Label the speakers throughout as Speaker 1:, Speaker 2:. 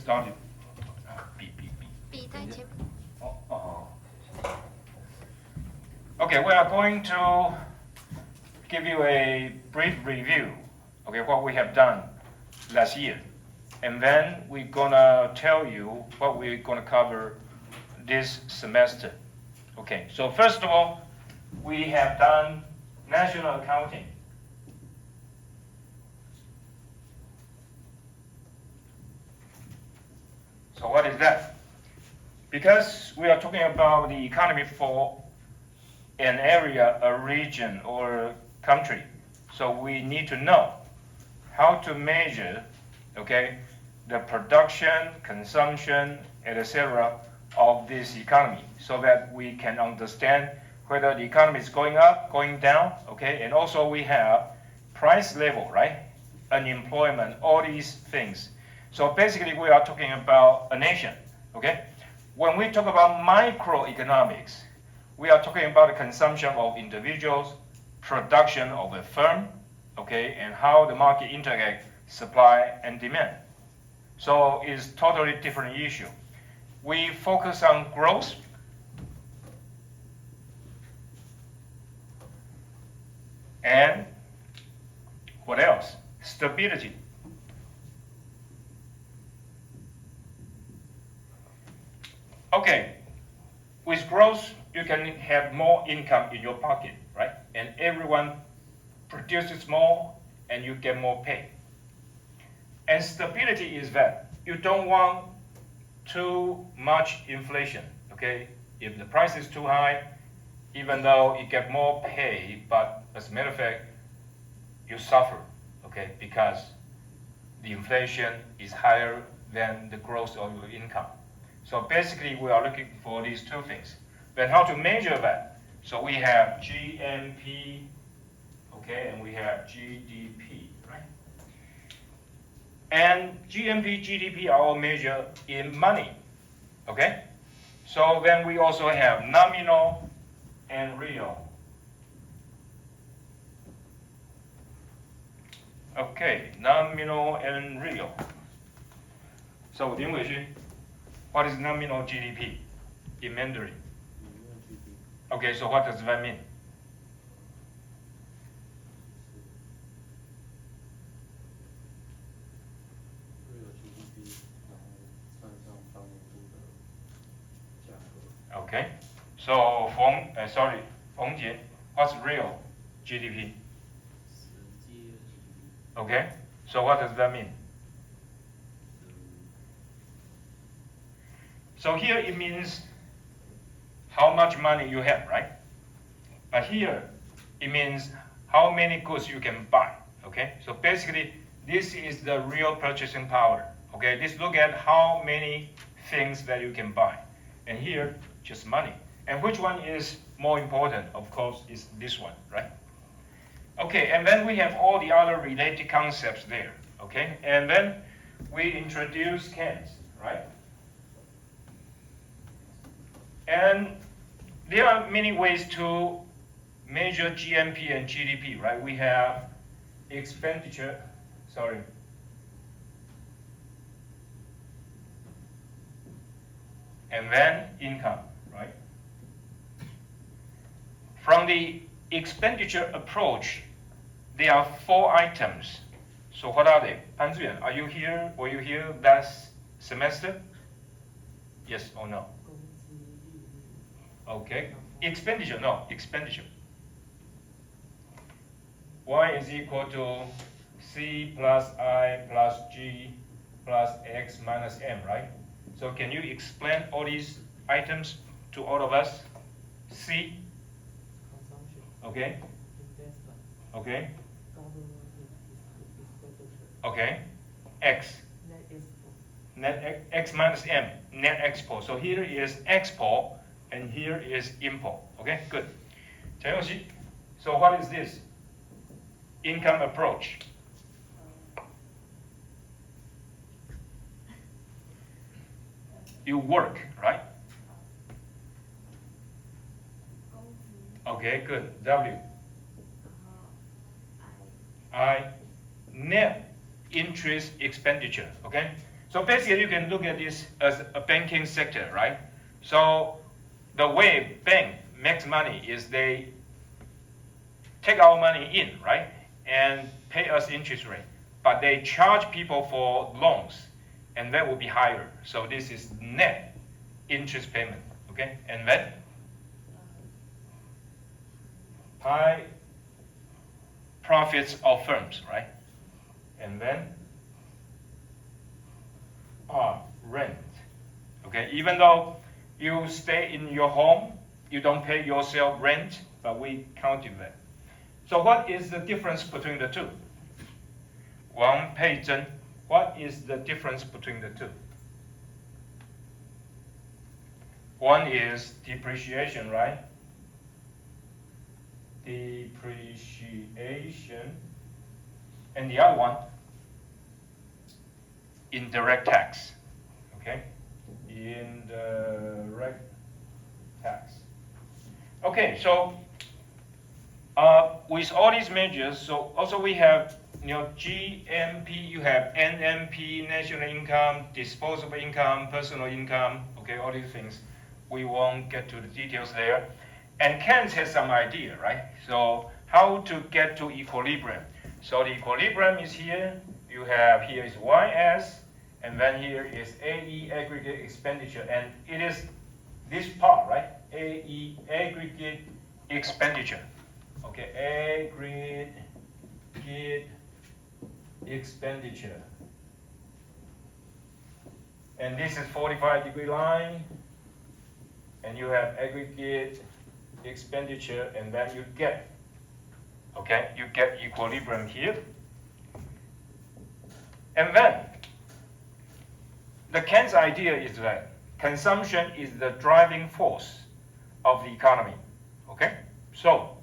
Speaker 1: started. B.
Speaker 2: 笔在前。
Speaker 1: Okay, we are going to give you a brief review. Okay, what we have done last year, and then we're gonna tell you what we're gonna cover this semester. Okay, so first of all, we have done national accounting. So what is that? Because we are talking about the economy for an area, a region, or a country, so we need to know how to measure, okay, the production, consumption, etc. of this economy, so that we can understand whether the economy is going up, going down, okay, and also we have price level, right, unemployment, all these things. So basically, we are talking about a nation, okay? When we talk about microeconomics, we are talking about the consumption of individuals, production of a firm, okay, and how the market interact supply and demand. So it's totally different issue. We focus on growth, and what else? Stability. Okay, with growth, you can have more income in your pocket, right? And everyone produces more, and you get more pay. And stability is that you don't want too much inflation, okay? If the price is too high, even though you get more pay, but as a matter of fact, you suffer, okay? Because the inflation is higher than the growth of your income. So basically, we are looking for these two things. But how to measure that? So we have GNP, okay, and we have GDP, right? And GNP, GDP are all measured in money, okay? So then we also have nominal and real. Okay, nominal and real. So Lin Weixun, what is nominal GDP in Mandarin? Okay, so what does that mean? Okay, so Feng Jie, what's real GDP? Okay, so what does that mean? So here it means how much money you have, right? But here it means how many goods you can buy, okay? So basically, this is the real purchasing power, okay? Let's look at how many things that you can buy. And here, just money. And which one is more important? Of course, is this one, right? Okay, and then we have all the other related concepts there, okay? And then we introduce cans, right? And there are many ways to measure GNP and GDP, right? We have expenditure, and then income, right? From the expenditure approach, there are 4 items. So what are they? Pan Ziyuan, are you here? Were you here last semester? Yes or no? Okay. Expenditure, no, expenditure. Y is equal to C plus I plus G plus X minus M, right? So can you explain all these items to all of us? C. Okay. Okay. Okay. X. Net X minus M. Net export. So here is export, and here is import. Okay, good. Chayoshi, so what is this? Income approach. You work, right? Okay, good. W. I. Net interest expenditure. Okay, So basically, you can look at this as a banking sector, right? So the way bank makes money is they take our money in, right, and pay us interest rate. But they charge people for loans, and that will be higher. So this is net interest payment, okay? And then high profits of firms, right? And then rent, okay? Even though you stay in your home, you don't pay yourself rent, but we counted that. So what is the difference between the two? Wang Peizhen, what is the difference between the two? One is depreciation, right? Depreciation. And the other one, indirect tax. Okay? Indirect tax. Okay, so with all these measures, so also we have GNP, you have NNP, national income, disposable income, personal income, okay, all these things. We won't get to the details there. And Keynes has some idea, right? So how to get to equilibrium. So the equilibrium is here. You have here is YS, and then here is AE, aggregate expenditure. And it is this part, right? AE, aggregate expenditure. Okay, aggregate expenditure. And this is 45-degree line. And you have aggregate expenditure, and then you get, okay, you get equilibrium here. And then the Keynes idea is that consumption is the driving force of the economy, okay? So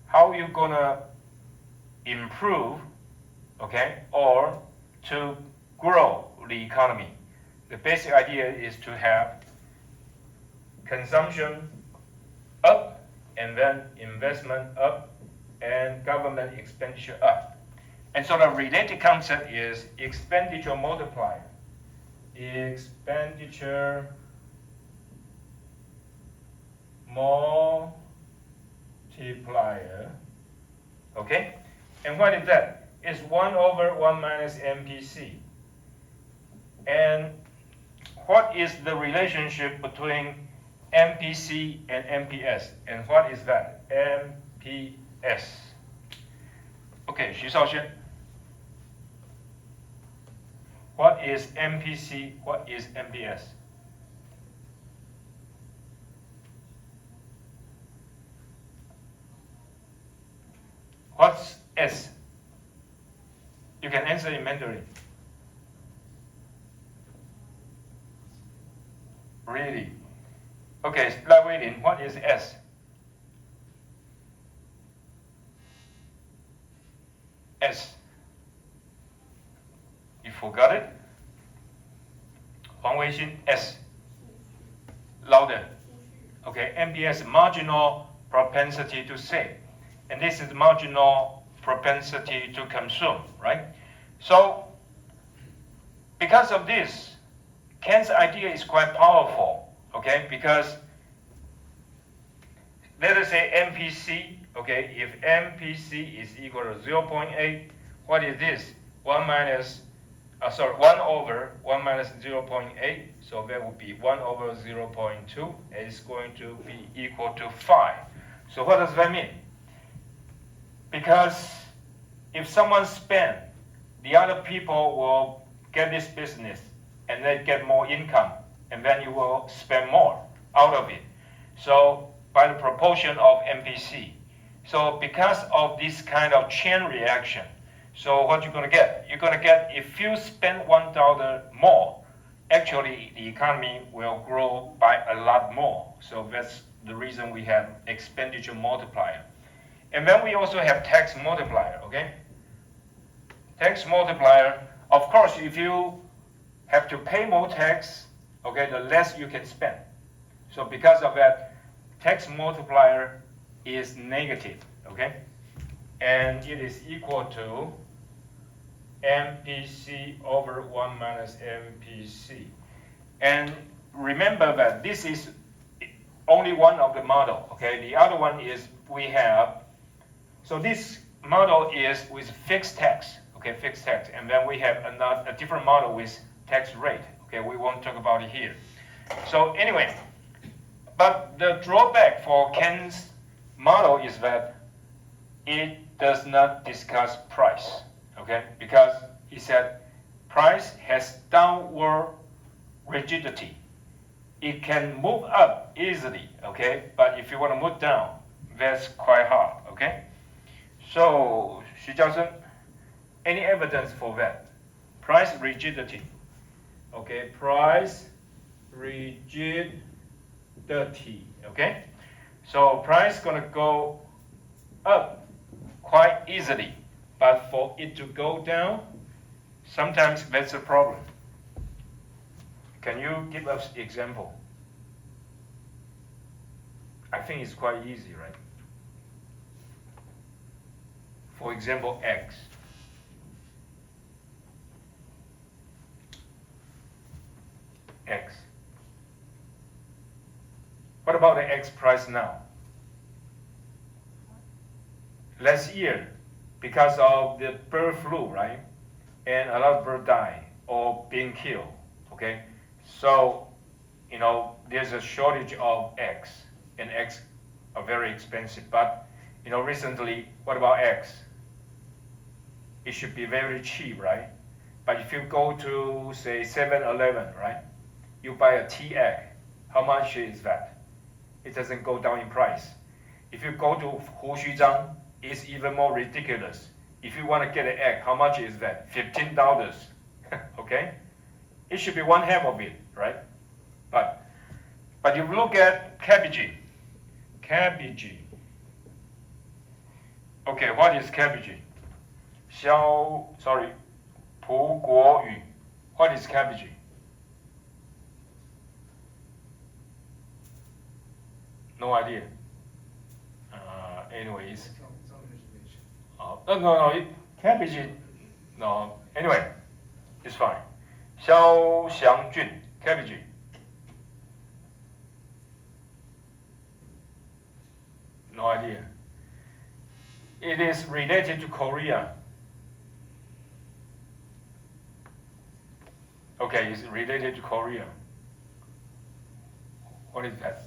Speaker 1: how are you gonna improve, okay, or to grow the economy? The basic idea is to have consumption up, and then investment up, and government expenditure up. And so the related concept is expenditure multiplier. Expenditure multiplier. Okay? And what is that? It's 1 over 1 minus MPC. And what is the relationship between MPC and MPS? And what is that? MPS. Okay, Xu Shaoxian. What is MPC? What is MPS? What's S? You can answer in Mandarin. Really? Okay, Lai Weilin, what is S? S. You forgot it? Huang Weixin, S. Louder. Okay, MPS, marginal propensity to save. And this is marginal propensity to consume, right? So, because of this, Keynes' idea is quite powerful, okay? Because let us say MPC, okay? If MPC is equal to 0.8, what is this? 1 over 1 minus 0.8, so that would be 1 over 0.2, and it's going to be equal to 5. So what does that mean? Because if someone spends, the other people will get this business, and they get more income, and then you will spend more out of it. So by the proportion of MPC. So because of this kind of chain reaction, so what you're going to get? You're going to get, if you spend $1 more, actually the economy will grow by a lot more. So that's the reason we have expenditure multiplier. And then we also have tax multiplier, okay? Tax multiplier, of course, if you have to pay more tax, okay, the less you can spend. So because of that, tax multiplier is negative, okay? And it is equal to MPC over 1 minus MPC. And remember that this is only one of the model, okay? The other one is we have, so this model is with fixed tax, okay, fixed tax. And then we have a different model with tax rate, okay? We won't talk about it here. So anyway, but the drawback for Ken's model is that it does not discuss price, okay? Because he said price has downward rigidity. It can move up easily, okay? But if you want to move down, that's quite hard, okay? So, Xu Jiaosheng, any evidence for that? Price rigidity, okay? Price rigidity, okay? So price gonna go up quite easily, but for it to go down, sometimes that's a problem. Can you give us the example? I think it's quite easy, right? For example, X. X. What about the X price now? Last year, because of the bird flu, right? And a lot of birds die or being killed, okay? So, you know, there's a shortage of eggs, and eggs are very expensive. But, you know, recently, what about eggs? It should be very cheap, right? But if you go to, say, 7-Eleven, right? You buy a tea egg. How much is that? It doesn't go down in price. If you go to Huxuzhang, it's even more ridiculous. If you want to get an egg, how much is that? $15, okay? It should be one half of it, right? But you look at cabbage. Cabbage. Okay, what is cabbage? 蒲国语. What is cabbage? No idea. Anyways. No, cabbage. No, anyway, it's fine. 肖祥俊, cabbage. No idea. It is related to Korea. Okay, it's related to Korea. What is that?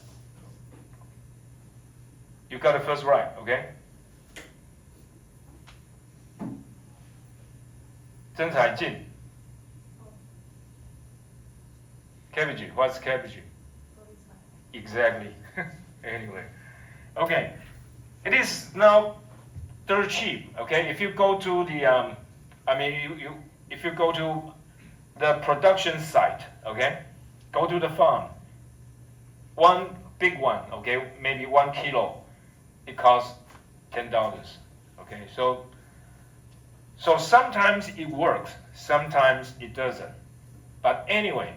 Speaker 1: You got it first right, okay? 曾彩进. Cabbage, what's cabbage? Exactly. Anyway, okay. It is now dirt cheap, okay? If you go to the, if you go to the production site, okay? Go to the farm. One big one, okay? Maybe 1 kilo. It costs $10, okay? So sometimes it works, sometimes it doesn't. But anyway,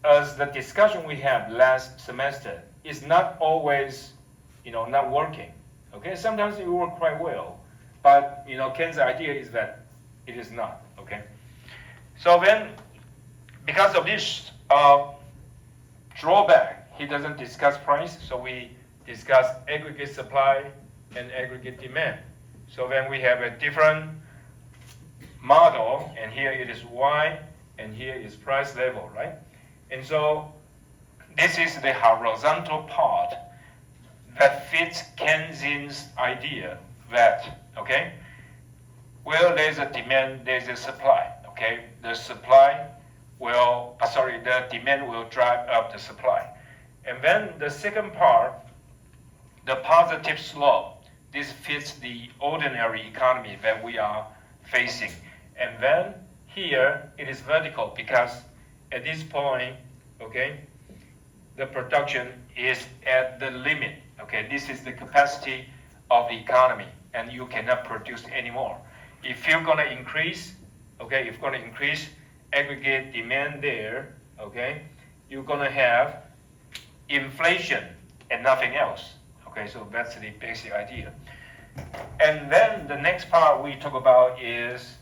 Speaker 1: as the discussion we had last semester is not always, you know, not working, okay? Sometimes it works quite well, but, you know, Ken's idea is that it is not, okay? So then, because of this drawback, he doesn't discuss price, so we discuss aggregate supply and aggregate demand. So then we have a different model, and here it is Y, and here is price level, right? And so this is the horizontal part that fits Ken's idea that, okay, where there's a demand, there's a supply, okay? The demand will drive up the supply. And then the second part, the positive slope, this fits the ordinary economy that we are facing. And then here it is vertical because at this point, okay, the production is at the limit. Okay, this is the capacity of the economy, and you cannot produce anymore. If you're gonna increase, okay, if you're gonna increase aggregate demand there, okay, you're gonna have inflation and nothing else. Okay, so that's the basic idea. And then the next part we talk about is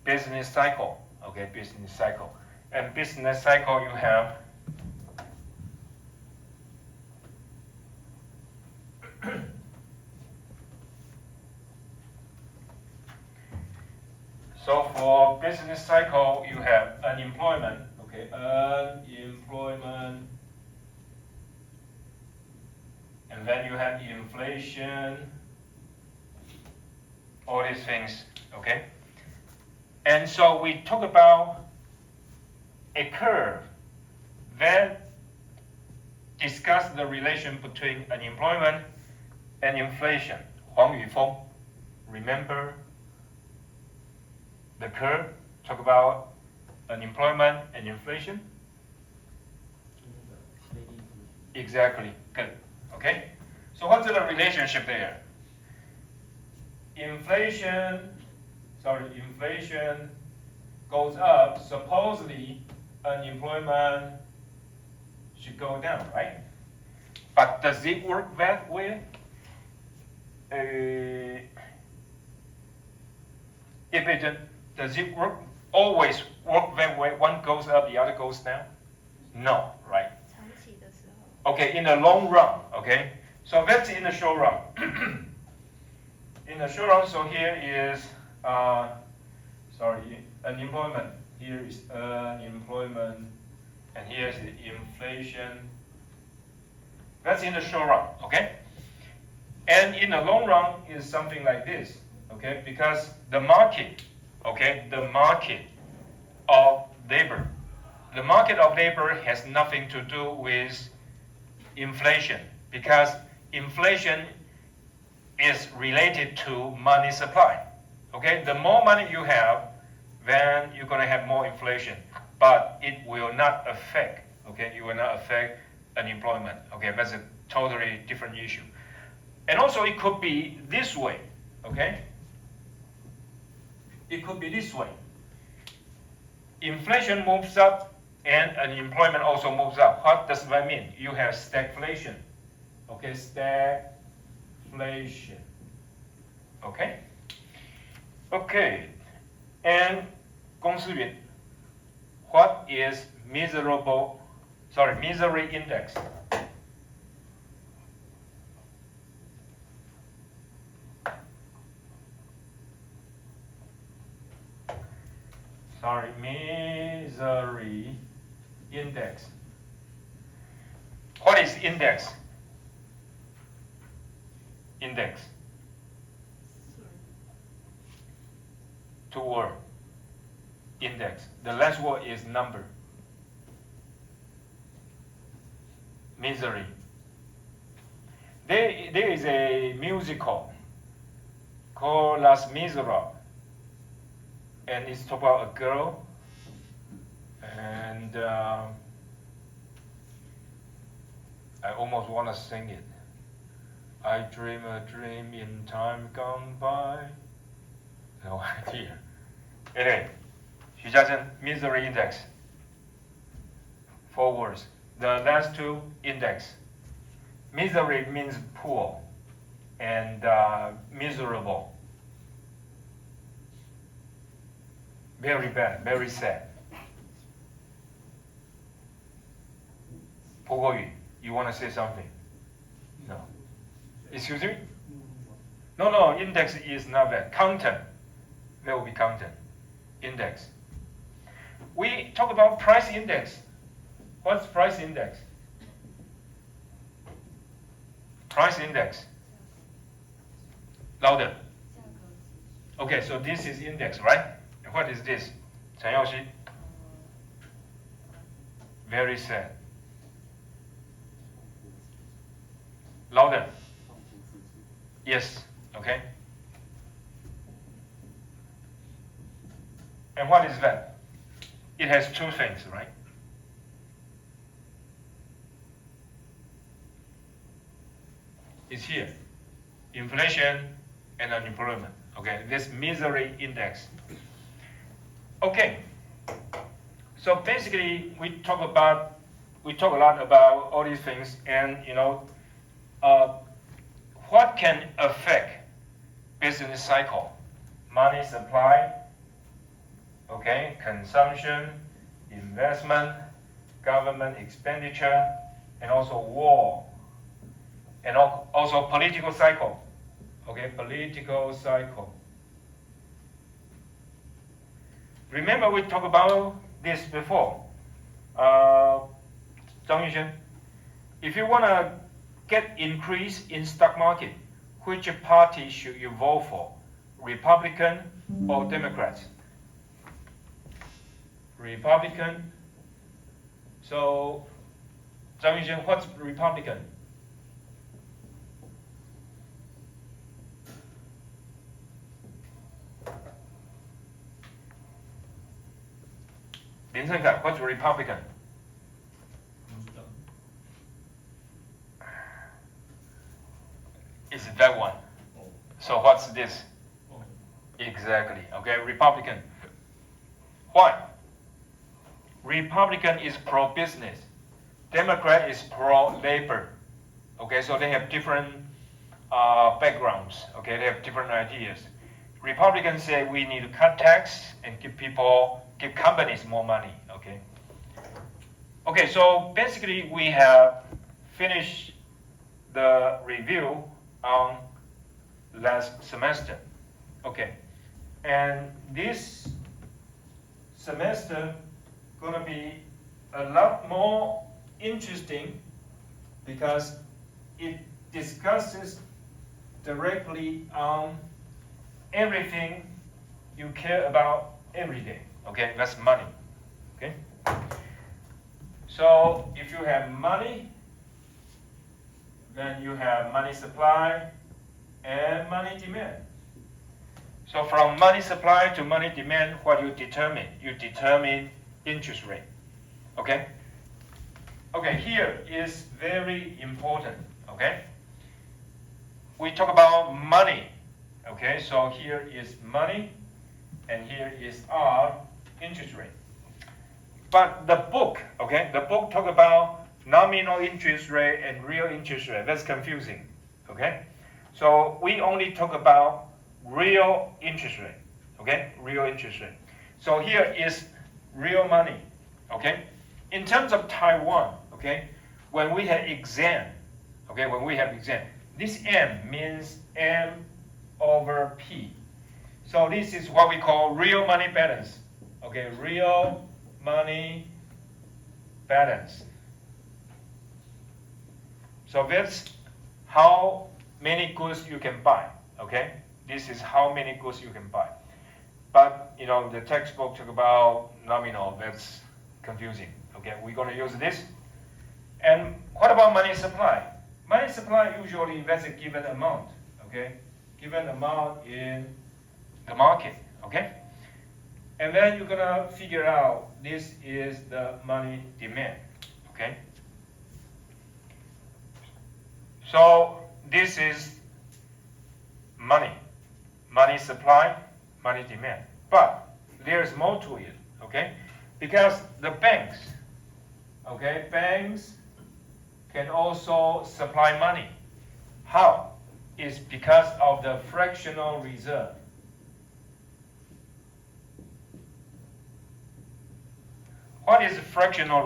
Speaker 1: business cycle. Okay, business cycle. And business cycle, you have so for business cycle, you have unemployment. Okay, unemployment, and then you have inflation. All these things. Okay, and so we talk about a curve that discuss the relation between unemployment and inflation. Huang Yufeng, remember the curve? Talk about unemployment and inflation? Exactly, good, okay? So what's the relationship there? Inflation goes up, supposedly unemployment should go down, right? But does it work that way? Does it always work that way? One goes up, the other goes down? No, right? Okay, in the long run, okay? So that's in the short run. In the short run, so here is, unemployment. Here is unemployment, and here is the inflation. That's in the short run, okay? And in the long run is something like this, okay? Because the market, okay, the market of labor has nothing to do with inflation, because inflation is related to money supply, okay? The more money you have, then you're going to have more inflation, but it will not affect, okay? It will not affect unemployment, okay? That's a totally different issue. And also it could be this way, okay? It could be this way. Inflation moves up and unemployment also moves up. What does that mean? You have stagflation, okay? Stagflation, okay? Okay, and 公司云, what is misery index? Misery index. What is index? Index. Two word. Index. The last word is number. Misery. There is a musical called Las Miserables, and it's about a girl, and I almost want to sing it. I dream a dream in time gone by. No idea. Anyway, Xu Jiazhen, misery index. 4 words. The last two, index. Misery means poor, and miserable. Very bad, very sad. 朴国语, you want to say something? No. Excuse me? No, index is not that. Content. That will be content. Index. We talk about price index. What's price index? Price index. Louder. Okay, so this is index, right? What is this? Chen Yaoxi? Very sad. Louder. Yes, okay. And what is that? It has two things, right? It's here. Inflation and unemployment. Okay, this misery index. Okay. So basically we talk a lot about all these things, and what can affect business cycle? Money supply, okay, consumption, investment, government expenditure, and also war, and also political cycle, okay, political cycle. Remember we talked about this before. Zhang Yuxuan, if you want to get increase in stock market, which party should you vote for? Republican or Democrats? Republican. So, Zhang Yuxuan, what's Republican? Lin Chengkai, what's Republican? Is it that one? So what's this? Exactly. Okay, Republican. Why? Republican is pro-business. Democrat is pro-labor. Okay, so they have different backgrounds. Okay, they have different ideas. Republicans say we need to cut tax and give companies more money. Okay. Okay, so basically we have finished the review on last semester. Okay, and this semester gonna be a lot more interesting because it discusses directly on everything you care about every day. Okay, that's money. Okay, so if you have money, then you have money supply and money demand. So from money supply to money demand, what you determine? You determine interest rate. Okay? Okay, here is very important. Okay? We talk about money. Okay, so here is money, and here is our interest rate. But the book, okay, the book talk about nominal interest rate and real interest rate. That's confusing. Okay? So we only talk about real interest rate. Okay? Real interest rate. So here is real money. Okay? In terms of Taiwan, okay, when we have exam, okay, when we have exam, this M means M over P. So this is what we call real money balance. Okay, real money balance. So that's how many goods you can buy. Okay, this is how many goods you can buy. But you know the textbook talk about nominal. That's confusing. Okay, we're going to use this. And what about money supply? Money supply usually that's a given amount. Okay, given amount in the market. Okay, and then you're gonna figure out this is the money demand. Okay. So this is money supply, money demand. But there's more to it, okay? Because the banks, okay, banks can also supply money. How? It's because of the fractional reserve. What is fractional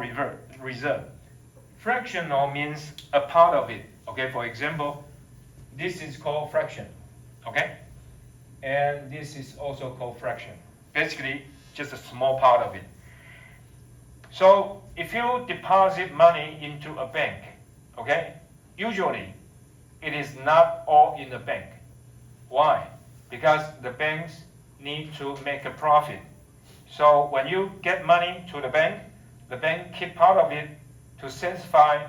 Speaker 1: reserve? Fractional means a part of it. Okay, for example, this is called fraction, okay? And this is also called fraction. Basically, just a small part of it. So, if you deposit money into a bank, okay, usually it is not all in the bank. Why? Because the banks need to make a profit. So, when you get money to the bank keep part of it to satisfy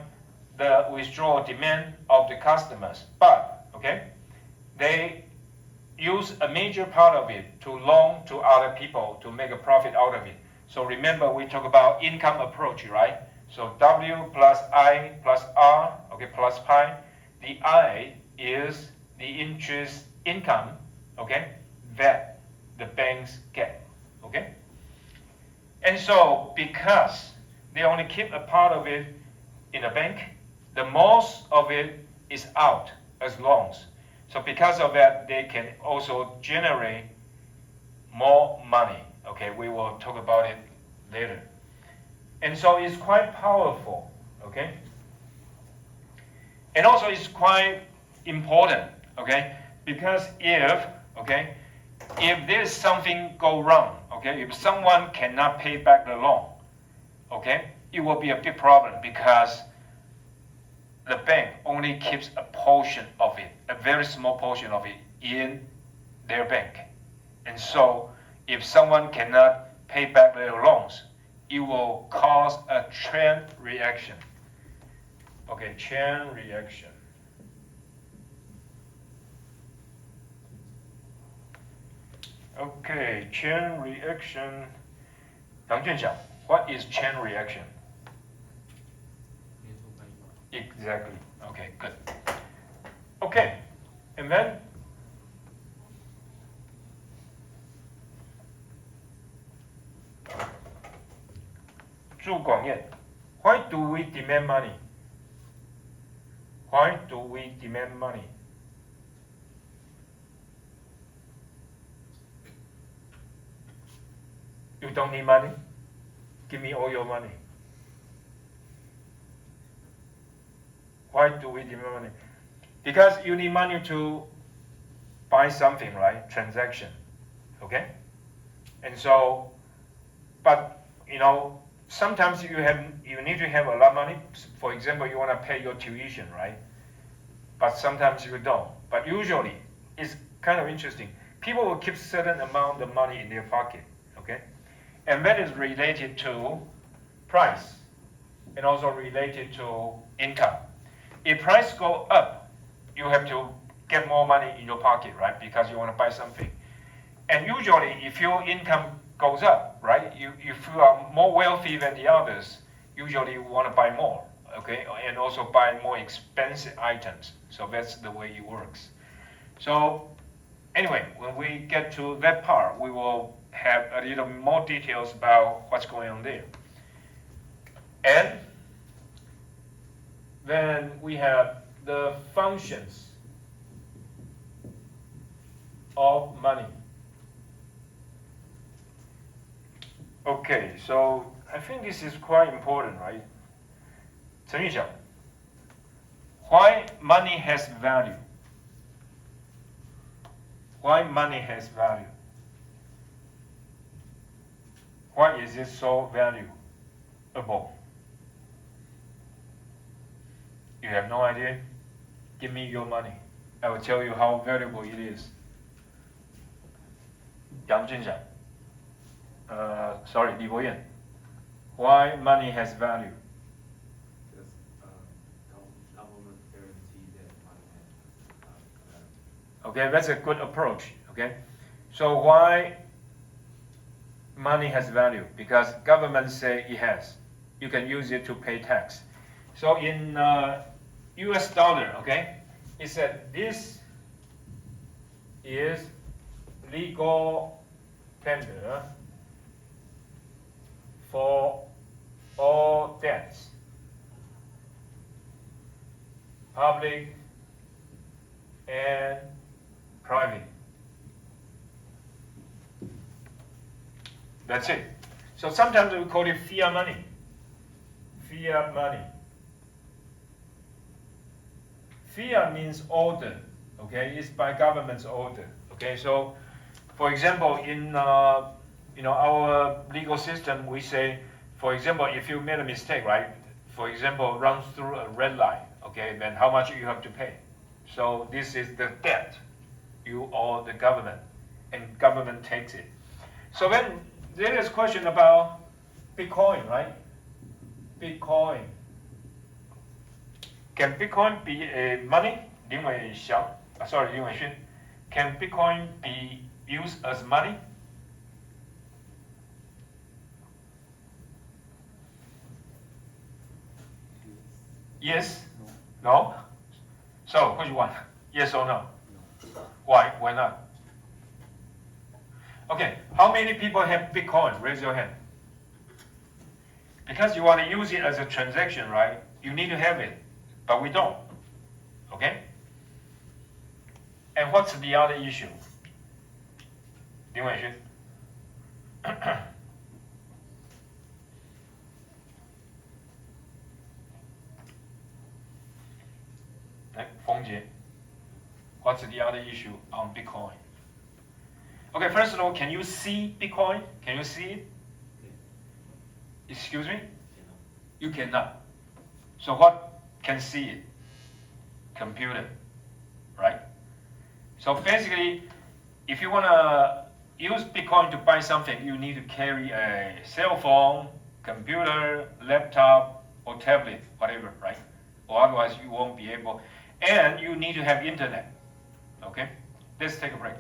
Speaker 1: the withdrawal demand of the customers, but okay, they use a major part of it to loan to other people to make a profit out of it. So remember we talk about income approach, right? So W plus I plus R, okay, plus pi. The I is the interest income, okay, that the banks get, okay? And so because they only keep a part of it in a bank, the most of it is out as loans. So because of that, they can also generate more money, Okay, we will talk about it later. And so it's quite powerful, okay? And also it's quite important, okay? Because if there's something go wrong, okay, if someone cannot pay back the loan, okay, it will be a big problem because the bank only keeps a portion of it, a very small portion of it in their bank. And so if someone cannot pay back their loans, it will cause a chain reaction. Okay, chain reaction. Okay, chain reaction. 杨俊祥, what is chain reaction? Exactly. Okay, good. Okay, and then Zhu Guangyan, why do we demand money? Why do we demand money? You don't need money? Give me all your money. Why do we demand money? Because you need money to buy something, right? Transaction, okay? And so, but sometimes you need to have a lot of money. For example, you want to pay your tuition, right? But sometimes you don't. But usually, it's kind of interesting. People will keep certain amount of money in their pocket, okay? And that is related to price and also related to income. If price go up, you have to get more money in your pocket, right? Because you want to buy something. And usually, if your income goes up, right? If you are more wealthy than the others, usually you want to buy more, okay? And also buy more expensive items. So that's the way it works. So anyway, when we get to that part, we will have a little more details about what's going on there. And then we have the functions of money. Okay, so I think this is quite important, right? Chen Yuxiao, why money has value? Why money has value? Why is it so valuable? You have no idea? Give me your money. I will tell you how valuable it is. Yang Junxiang. Sorry, Li Boyan. Why money has value?
Speaker 2: Because government guarantee that money has value.
Speaker 1: Okay, that's a good approach. Okay, so why money has value? Because government say it has. You can use it to pay tax. So in U.S. dollar, okay, it said this is legal tender for all debts, public and private. That's it. So sometimes we call it fiat money. Fiat money. Fiat means order, okay? It's by government's order, okay? So, for example, in our legal system, we say, for example, if you made a mistake, right? For example, run through a red light, okay? Then how much you have to pay? So this is the debt you owe the government, and government takes it. So then there is a question about Bitcoin, right? Bitcoin. Can Bitcoin be a money? Lin Weixiang, sorry, Lin Weixun. Can Bitcoin be used as money? Yes? No? So, which one? Yes or no? Why? Why not? Okay, how many people have Bitcoin? Raise your hand. Because you want to use it as a transaction, right? You need to have it, but we don't. Okay? And what's the other issue? Lin Weixun. Fengjie, what's the other issue on Bitcoin? Okay, first of all, can you see Bitcoin? Can you see it? Excuse me? You cannot. So what can see it? Computer, right? So basically, if you want to use Bitcoin to buy something, you need to carry a cell phone, computer, laptop, or tablet, whatever, right? Or otherwise you won't be able. And you need to have internet. Okay? Let's take a break.